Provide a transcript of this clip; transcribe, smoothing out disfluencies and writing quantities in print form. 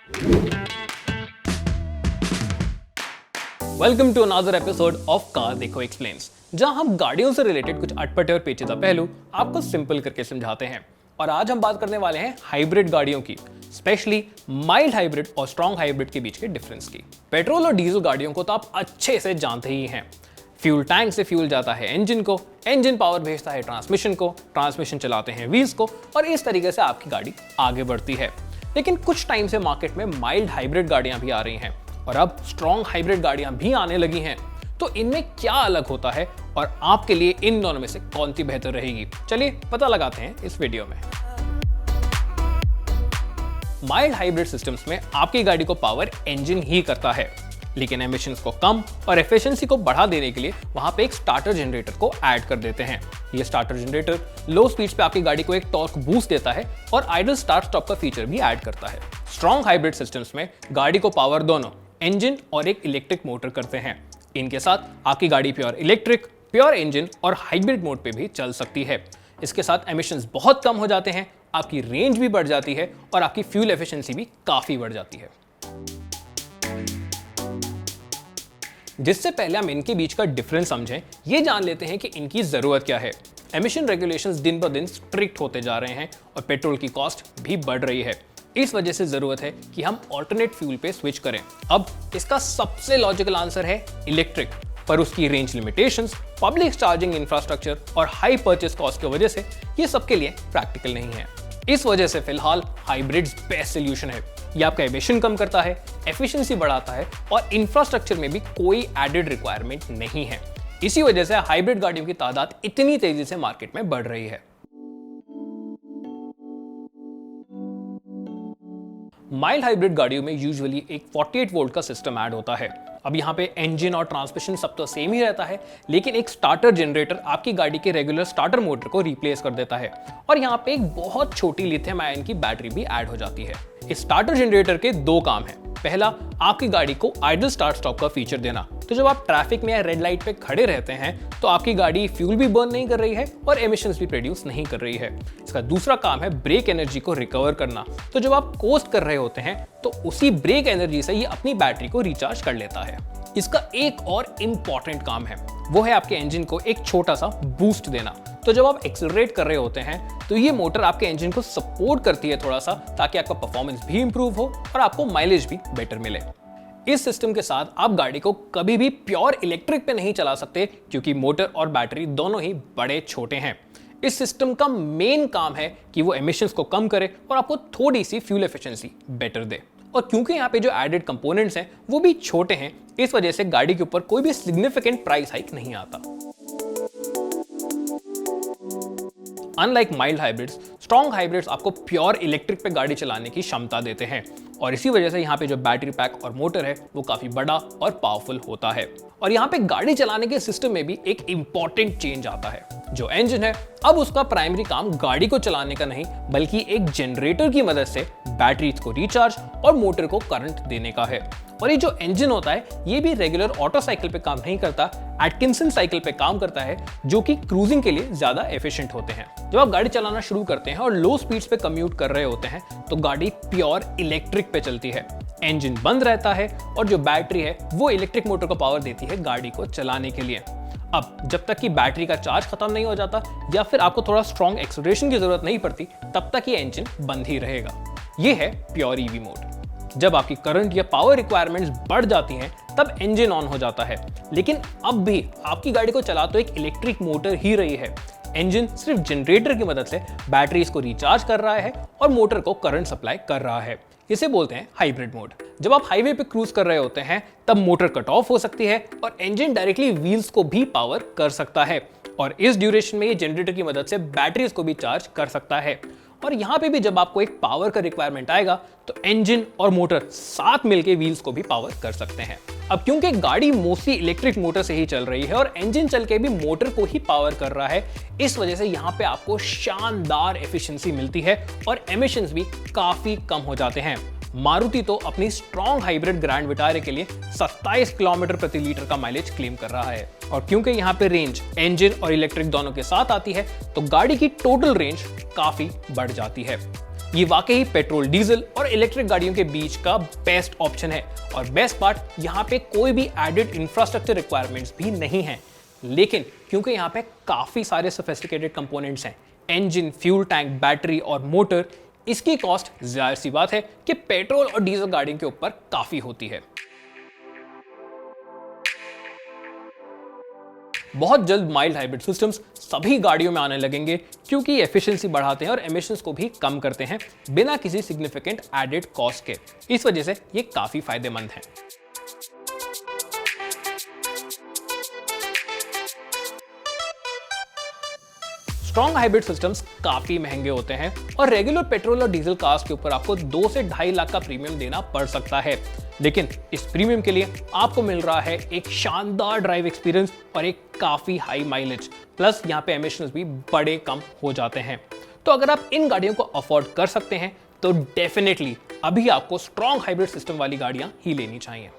Welcome to another episode of CarDekho explains, जहां हम गाड़ियों से रिलेटेड कुछ अटपटे और पेचीदा पहलू आपको सिंपल करके समझाते हैं। और आज हम बात करने वाले हैं हाइब्रिड गाड़ियों की, स्पेशली माइल्ड हाइब्रिड और स्ट्रॉन्ग हाइब्रिड के बीच के डिफरेंस की। पेट्रोल और डीजल गाड़ियों को तो आप अच्छे से जानते ही हैं। फ्यूल टैंक से फ्यूल जाता है इंजन को, इंजन पावर भेजता है ट्रांसमिशन को, ट्रांसमिशन चलाते हैं व्हील्स को, और इस तरीके से आपकी गाड़ी आगे बढ़ती है। लेकिन कुछ टाइम से मार्केट में माइल्ड हाइब्रिड गाड़ियां भी आ रही हैं और अब स्ट्रॉन्ग हाइब्रिड गाड़ियां भी आने लगी हैं। तो इनमें क्या अलग होता है और आपके लिए इन दोनों में से कौन सी बेहतर रहेगी, चलिए पता लगाते हैं इस वीडियो में। माइल्ड हाइब्रिड सिस्टम्स में आपकी गाड़ी को पावर इंजन ही करता है, लेकिन एमिशंस को कम और एफिशिएंसी को बढ़ा देने के लिए वहां पे एक स्टार्टर जनरेटर को ऐड कर देते हैं। ये स्टार्टर जनरेटर लो स्पीड पे आपकी गाड़ी को एक टॉर्क बूस्ट देता है और आइडल स्टार्ट स्टॉप का फीचर भी ऐड करता है। स्ट्रॉन्ग हाइब्रिड सिस्टम्स में गाड़ी को पावर दोनों इंजन और एक इलेक्ट्रिक मोटर करते हैं। इनके साथ आपकी गाड़ी प्योर इलेक्ट्रिक, प्योर इंजन और हाइब्रिड मोड पे भी चल सकती है। इसके साथ एमिशंस बहुत कम हो जाते हैं, आपकी रेंज भी बढ़ जाती है और आपकी फ्यूल एफिशिएंसी भी काफी बढ़ जाती है। जिससे पहले हम इनके बीच का डिफरेंस समझें, ये जान लेते हैं कि इनकी जरूरत क्या है। एमिशन रेगुलेशंस दिन ब दिन स्ट्रिक्ट होते जा रहे हैं और पेट्रोल की कॉस्ट भी बढ़ रही है। इस वजह से जरूरत है कि हम ऑल्टरनेट फ्यूल पे स्विच करें। अब इसका सबसे लॉजिकल आंसर है इलेक्ट्रिक, पर उसकी range limitations, public charging infrastructure और हाई परचेस कॉस्ट की वजह से ये सबके लिए प्रैक्टिकल नहीं है। इस वजह से फिलहाल हाइब्रिड्स बेस्ट सोल्यूशन है। ये आपका एमिशन कम करता है, एफिशिएंसी बढ़ाता है और इंफ्रास्ट्रक्चर में भी कोई एडेड रिक्वायरमेंट नहीं है। इसी वजह से हाइब्रिड गाड़ियों की तादाद इतनी तेजी से मार्केट में बढ़ रही है। माइल्ड हाइब्रिड गाड़ियों में यूजुअली एक 48 वोल्ट का सिस्टम ऐड होता है। अब यहाँ पे इंजन और ट्रांसमिशन सब तो सेम ही रहता है, लेकिन एक स्टार्टर जनरेटर आपकी गाड़ी के रेगुलर स्टार्टर मोटर को रिप्लेस कर देता है और यहाँ पे एक बहुत छोटी लिथियम आयन की बैटरी भी ऐड हो जाती है। इस स्टार्टर जनरेटर के दो काम हैं। पहला, आपकी गाड़ी को आइडल स्टार्ट स्टॉप का फीचर देना। तो जब आप ट्रैफिक में या रेड लाइट पे खड़े रहते हैं तो आपकी गाड़ी फ्यूल भी बर्न नहीं कर रही है और एमिशंस भी प्रोड्यूस नहीं कर रही है। इसका दूसरा काम है ब्रेक एनर्जी को रिकवर करना। तो जब आप कोस्ट कर रहे होते हैं तो उसी ब्रेक एनर्जी से ये अपनी बैटरी को रिचार्ज कर लेता है। इसका एक और इंपॉर्टेंट काम है, वो है आपके इंजन को एक छोटा सा बूस्ट देना। तो जब आप एक्सेलरेट कर रहे होते हैं तो ये मोटर आपके इंजन को सपोर्ट करती है थोड़ा सा, ताकि आपका परफॉर्मेंस भी इंप्रूव हो और आपको माइलेज भी बेटर मिले। इस सिस्टम के साथ आप गाड़ी को कभी भी प्योर इलेक्ट्रिक पे नहीं चला सकते, क्योंकि मोटर और बैटरी दोनों ही बड़े छोटे हैं। इस सिस्टम का मेन काम है कि वो एमिशंस को कम करे और आपको थोड़ी सी फ्यूल एफिशिएंसी बेटर दे। और क्योंकि यहाँ पे जो एडेड कंपोनेंट्स हैं वो भी छोटे हैं, इस वजह से गाड़ी के ऊपर कोई भी सिग्निफिकेंट प्राइस हाइक नहीं आता। Unlike mild hybrids, strong hybrids आपको प्योर इलेक्ट्रिक पे गाड़ी चलाने की क्षमता देते हैं और इसी वजह से यहाँ पे जो बैटरी पैक और मोटर है वो काफी बड़ा और पावरफुल होता है। और यहाँ पे गाड़ी चलाने के सिस्टम में भी एक इंपॉर्टेंट चेंज आता है। जो इंजन है अब उसका प्राइमरी काम गाड़ी को चलाने का नहीं, बल्कि एक जनरेटर की मदद से बैटरीज को रिचार्ज और मोटर को करंट देने का है। और ये जो इंजन होता है ये भी रेगुलर ऑटो साइकिल पे काम नहीं करता, एटकिंसन साइकिल पे काम करता है, जो कि क्रूजिंग के लिए ज्यादा एफिशिएंट होते हैं। जब आप गाड़ी चलाना शुरू करते हैं और लो स्पीड्स पे कम्यूट कर रहे होते हैं तो गाड़ी प्योर इलेक्ट्रिक पे चलती है। इंजन बंद रहता है और जो बैटरी है वो इलेक्ट्रिक मोटर को पावर देती है गाड़ी को चलाने के लिए। अब जब तक कि बैटरी का चार्ज खत्म नहीं हो जाता या फिर आपको थोड़ा स्ट्रॉन्ग एक्सेलरेशन की जरूरत नहीं पड़ती, तब तक ये इंजन बंद ही रहेगा। ये है प्योर ईवी मोड। जब आपकी करंट या पावर रिक्वायरमेंट्स बढ़ जाती हैं तब इंजन ऑन हो जाता है, लेकिन अब भी आपकी गाड़ी को चला तो एक इलेक्ट्रिक मोटर ही रही है। इंजन सिर्फ जनरेटर की मदद से बैटरीज को रिचार्ज कर रहा है और मोटर को करंट सप्लाई कर रहा है। इसे बोलते हैं हाइब्रिड मोड। जब आप हाईवे पे क्रूज कर रहे होते हैं तब मोटर कट ऑफ हो सकती है और इंजन डायरेक्टली व्हील्स को भी पावर कर सकता है और इस ड्यूरेशन में ये जनरेटर की मदद से बैटरीज को भी चार्ज कर सकता है। और यहाँ पे भी जब आपको एक पावर का रिक्वायरमेंट आएगा तो इंजन और मोटर साथ मिलके व्हील्स को भी पावर कर सकते हैं। अब क्योंकि गाड़ी मोस्टली इलेक्ट्रिक मोटर से ही चल रही है और इंजन चल के भी मोटर को ही पावर कर रहा है, इस वजह से यहाँ पे आपको शानदार एफिशिएंसी मिलती है और एमिशंस भी काफी कम हो जाते हैं। मारुति तो अपनी स्ट्रॉन्ग हाइब्रिड ग्रैंड विटारे के लिए 27 किलोमीटर प्रति लीटर का माइलेज क्लेम कर रहा है। और क्योंकि यहाँ पे रेंज इंजन और इलेक्ट्रिक दोनों के साथ आती है तो गाड़ी की टोटल रेंज काफी बढ़ जाती है। ये वाकई पेट्रोल, डीजल और इलेक्ट्रिक गाड़ियों के बीच का बेस्ट ऑप्शन है। और बेस्ट पार्ट, यहाँ पे कोई भी एडेड इंफ्रास्ट्रक्चर रिक्वायरमेंट्स भी नहीं है। लेकिन क्योंकि यहाँ पे काफी सारे सोफिस्टिकेटेड कंपोनेंट्स हैं, इंजन, फ्यूल टैंक, बैटरी और मोटर, इसकी कॉस्ट जाहिर सी बात है कि पेट्रोल और डीजल गाड़ियों के ऊपर काफी होती है। बहुत जल्द माइल्ड हाइब्रिड सिस्टम्स सभी गाड़ियों में आने लगेंगे, क्योंकि ये एफिशिएंसी बढ़ाते हैं और एमिशंस को भी कम करते हैं बिना किसी सिग्निफिकेंट एडेड कॉस्ट के। इस वजह से ये काफी फायदेमंद हैं। स्ट्रॉन्ग हाइब्रिड सिस्टम्स काफी महंगे होते हैं और रेगुलर पेट्रोल और डीजल कार्स के ऊपर आपको 2 से 2.5 लाख का प्रीमियम देना पड़ सकता है। लेकिन इस प्रीमियम के लिए आपको मिल रहा है एक शानदार ड्राइव एक्सपीरियंस और एक काफी हाई माइलेज, प्लस यहाँ पे एमिशंस भी बड़े कम हो जाते हैं। तो अगर आप इन गाड़ियों को अफोर्ड कर सकते हैं तो डेफिनेटली अभी आपको स्ट्रॉन्ग हाइब्रिड सिस्टम वाली गाड़ियां ही लेनी चाहिए।